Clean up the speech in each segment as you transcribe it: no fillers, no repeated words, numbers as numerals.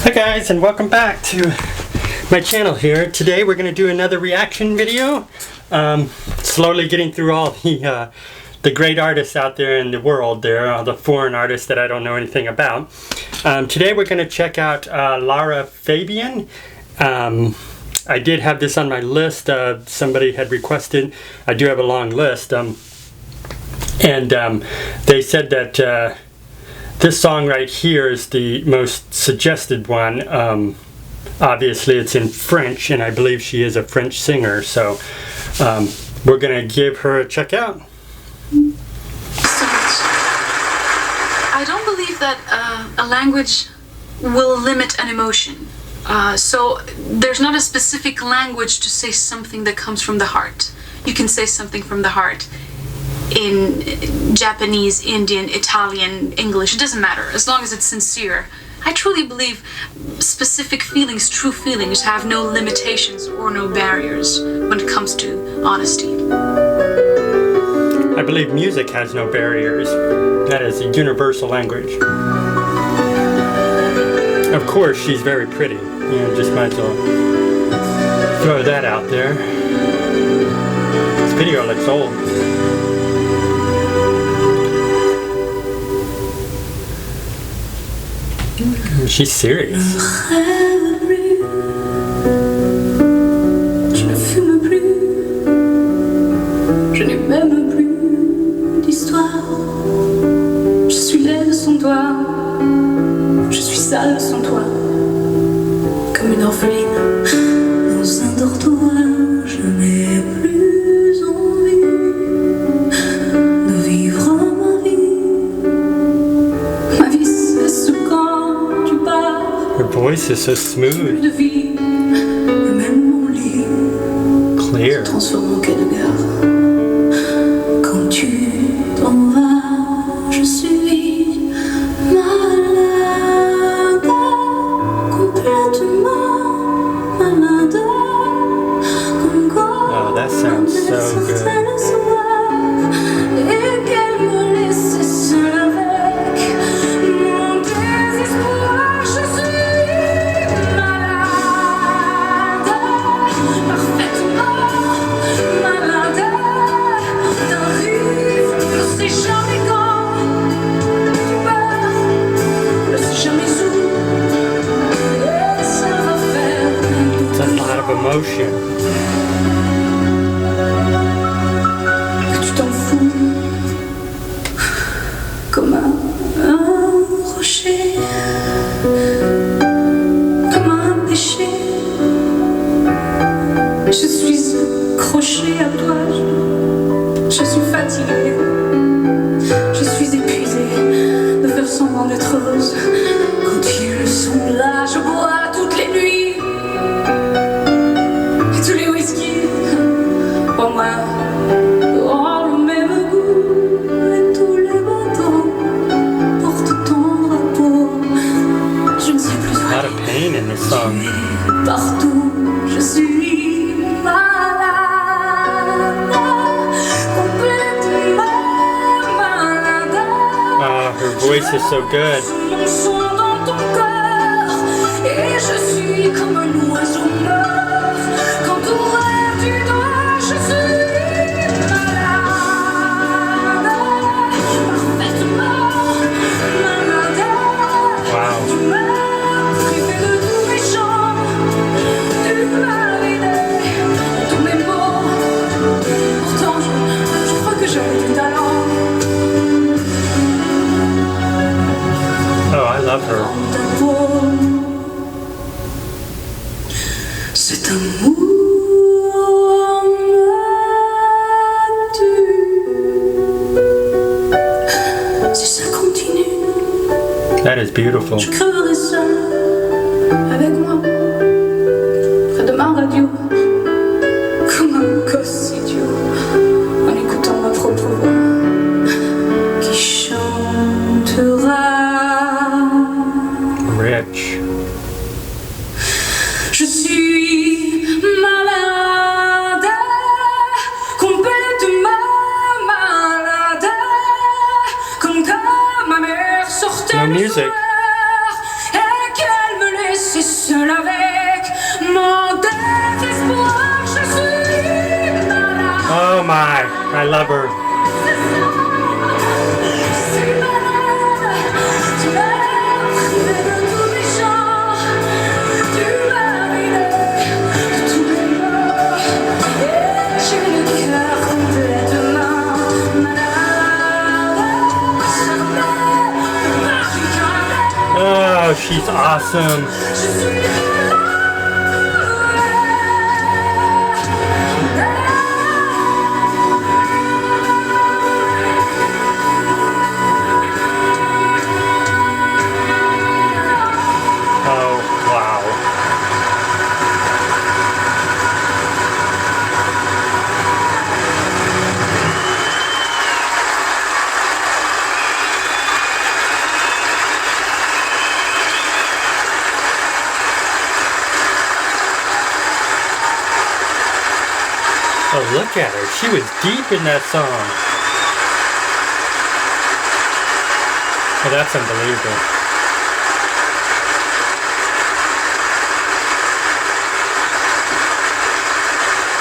Hi guys, and welcome back to my channel here. Today we're going to do another reaction video. Slowly getting through all the great artists out there in the world there, all the foreign artists that I don't know anything about. Today we're going to check out Lara Fabian. I did have this on my list. Somebody had requested. I do have a long list. And they said that this song right here is the most suggested one. Obviously it's in French, and I believe she is a French singer, so we're gonna give her a check out. I don't believe that a language will limit an emotion. So there's not a specific language to say something that comes from the heart. You can say something from the heart in Japanese, Indian, Italian, English, it doesn't matter, as long as it's sincere. I truly believe specific feelings, true feelings, have no limitations or no barriers when it comes to honesty. I believe music has no barriers. That is a universal language. Of course, she's very pretty. You know, just might as well throw that out there. This video looks old. She's serious. Je ne fume plus, je n'ai même plus d'histoire. Je suis laide sans toi, je suis sale sans toi, comme une orpheline dans un dortoir. Je n'ai plus envie de vivre ma vie. Ma vie c'est ce quand tu pars. Her voice is so smooth. De vie, même mon lit Clear. se transforme en quai de gare. Quand tu t'en vas, je suis malade, complètement malade. Oh, that sounds so good. Et qu'elle me laisse seule avec mon désespoir. Je suis malade, parfaitement malade d'un rêve. Je sais jamais quand tu pars, je sais jamais où, et ça va faire It's a lot of emotion. que tu t'en fous, comme un rocher, comme un péché. Je suis accrochée à toi, je suis fatiguée, je suis épuisée de faire semblant d'être heureuse. Quand ils sont là, je bois toutes les nuits et tous les whisky. Pour moi, auront le même goût, et tous les bateaux portent ton drapeau. Je ne sais plus A lot of pain in this song. partout, je suis malade, complètement malade. Her voice is so good. Mon son dans ton cœur, et je suis comme un oiseau mort. Quand ton rêve tu dors, je suis malade, parfaitement malade. Wow. Tu m'as privé de tous mes chants, tu m'as vidé de tous mes mots. Pourtant, je crois que j'avais du talent. Oh, I love her. Cet amour m'a tué. Si ça continue, That is beautiful. je creverai seul avec moi, près de ma radio, comme un gosse idiot, en écoutant ma propre voix qui chantera. Rich. Je suis malade, complètement malade, comme quand ma mère sortait No le music. soir et qu'elle me laissait seul avec mon désespoir, je suis malade. Oh my, I love her. Je suis malade, tu m'as privé de tous mes chants, tu m'as ruiné de tous mes mots, et j'ai le cœur complètement malade. Oh, she's awesome. Je suis malade. Oh, wow. Oh, look at her. She was deep in that song. Oh, that's unbelievable.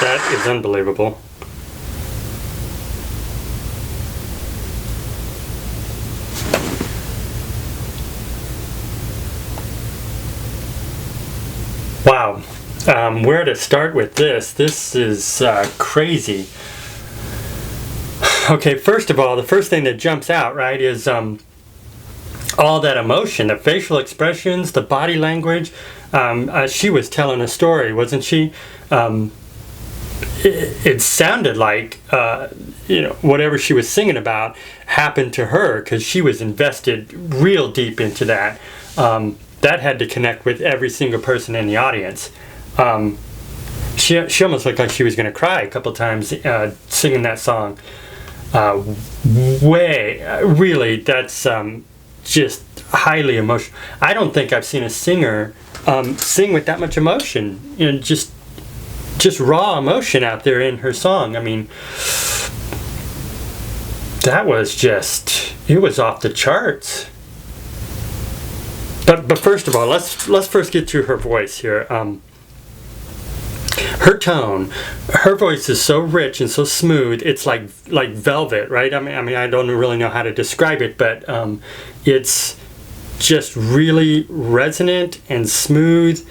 That is unbelievable. Wow. Where to start with this? This is crazy. Okay, first of all, the first thing that jumps out, right, is all that emotion, the facial expressions, the body language. She was telling a story, wasn't she? It sounded like whatever she was singing about happened to her, because she was invested real deep into that. That had to connect with every single person in the audience. She almost looked like she was going to cry a couple times singing that song. Really, that's just highly emotional. I don't think I've seen a singer sing with that much emotion. Just raw emotion out there in her song. I mean, that was it was off the charts. But first of all, let's first get through her voice here. Her tone, her voice is so rich and so smooth. It's like velvet, right? I mean, I don't really know how to describe it, but it's just really resonant and smooth.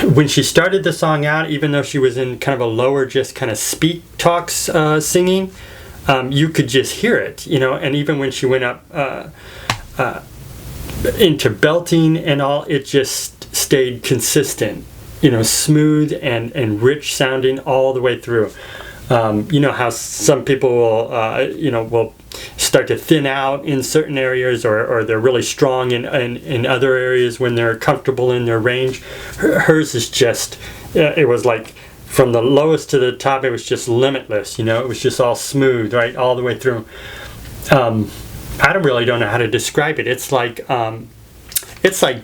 When she started the song out, even though she was in kind of a lower, just kind of talks singing, you could just hear it, and even when she went up into belting and all, it just stayed consistent, smooth and rich sounding all the way through. You know how some people will start to thin out in certain areas, or they're really strong in other areas when they're comfortable in their range. Hers is just, it was like from the lowest to the top, it was just limitless, it was just all smooth, right, all the way through. I don't know how to describe it. It's like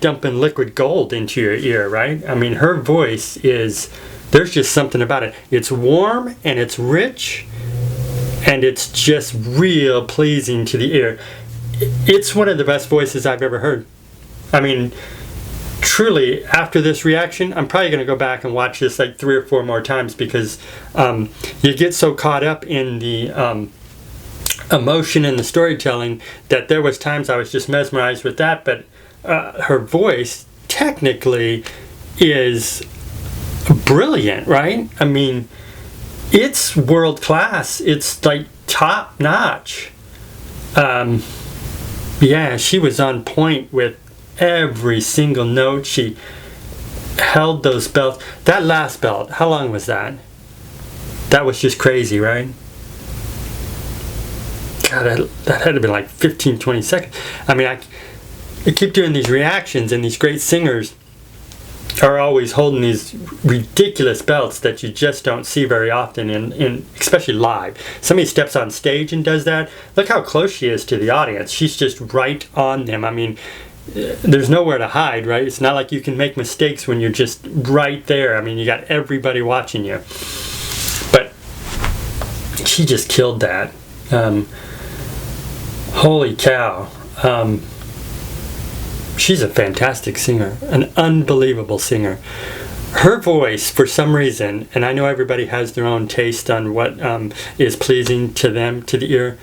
dumping liquid gold into your ear, right? I mean, her voice there's just something about it. It's warm and it's rich and it's just real pleasing to the ear. It's one of the best voices I've ever heard. I mean, truly, after this reaction, I'm probably going to go back and watch this like 3 or 4 more times, because you get so caught up in the emotion and the storytelling that there was times I was just mesmerized with that. But her voice technically is brilliant, right? I mean, it's world class. It's like top notch. Yeah, she was on point with every single note. She held those belts. That last belt, how long was that? That was just crazy, right? God, that had to be like 15, 20 seconds. I mean, I keep doing these reactions, and these great singers are always holding these ridiculous belts that you just don't see very often, in especially live. Somebody steps on stage and does that. Look how close she is to the audience. She's just right on them. I mean, there's nowhere to hide, right? It's not like you can make mistakes when you're just right there. I mean, you got everybody watching you. But she just killed that. she's a fantastic singer, an unbelievable singer. Her voice, for some reason, and I know everybody has their own taste on what is pleasing to them, to the ear,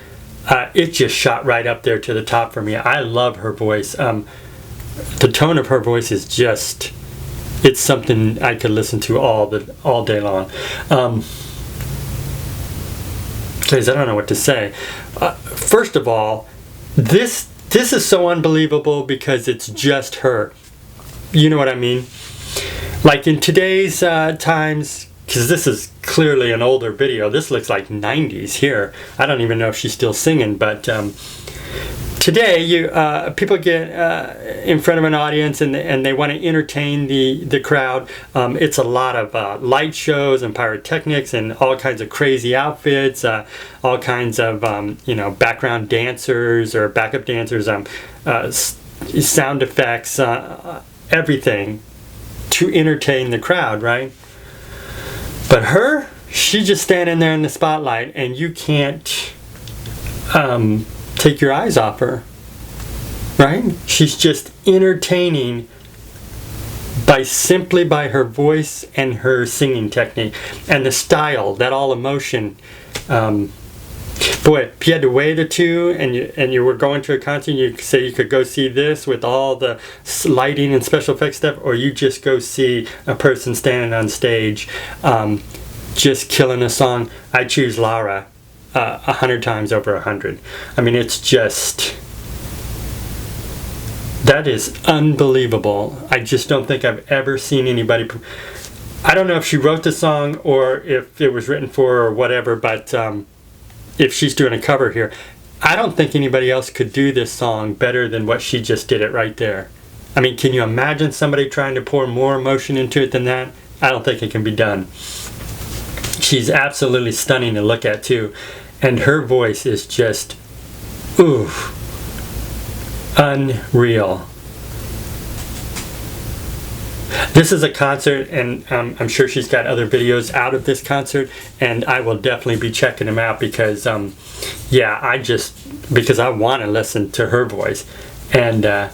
it just shot right up there to the top for me. I love her voice. The tone of her voice is just, it's something I could listen to all day long. Guys, I don't know what to say. First of all, this is so unbelievable because it's just her. You know what I mean? Like in today's times, because this is clearly an older video. This looks like 90s here. I don't even know if she's still singing, but today people get in front of an audience and they want to entertain the crowd. It's a lot of light shows and pyrotechnics and all kinds of crazy outfits, all kinds of background dancers or backup dancers, sound effects, everything to entertain the crowd, right? But her, she's just standing there in the spotlight and you can't take your eyes off her, right? She's just entertaining simply by her voice and her singing technique and the style, that all emotion. Boy, if you had to weigh the two and you were going to a concert, you say you could go see this with all the lighting and special effects stuff, or you just go see a person standing on stage just killing a song. I choose Lara 100 times over 100. I mean, it's just, that is unbelievable. I just don't think I've ever seen anybody. I don't know if she wrote the song or if it was written for her or whatever, but if she's doing a cover here, I don't think anybody else could do this song better than what she just did it right there. I mean, can you imagine somebody trying to pour more emotion into it than that? I don't think it can be done. She's absolutely stunning to look at too. And her voice is just, oof, unreal. This is a concert, and I'm sure she's got other videos out of this concert, and I will definitely be checking them out because, because I want to listen to her voice, and I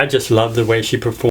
just love the way she performs.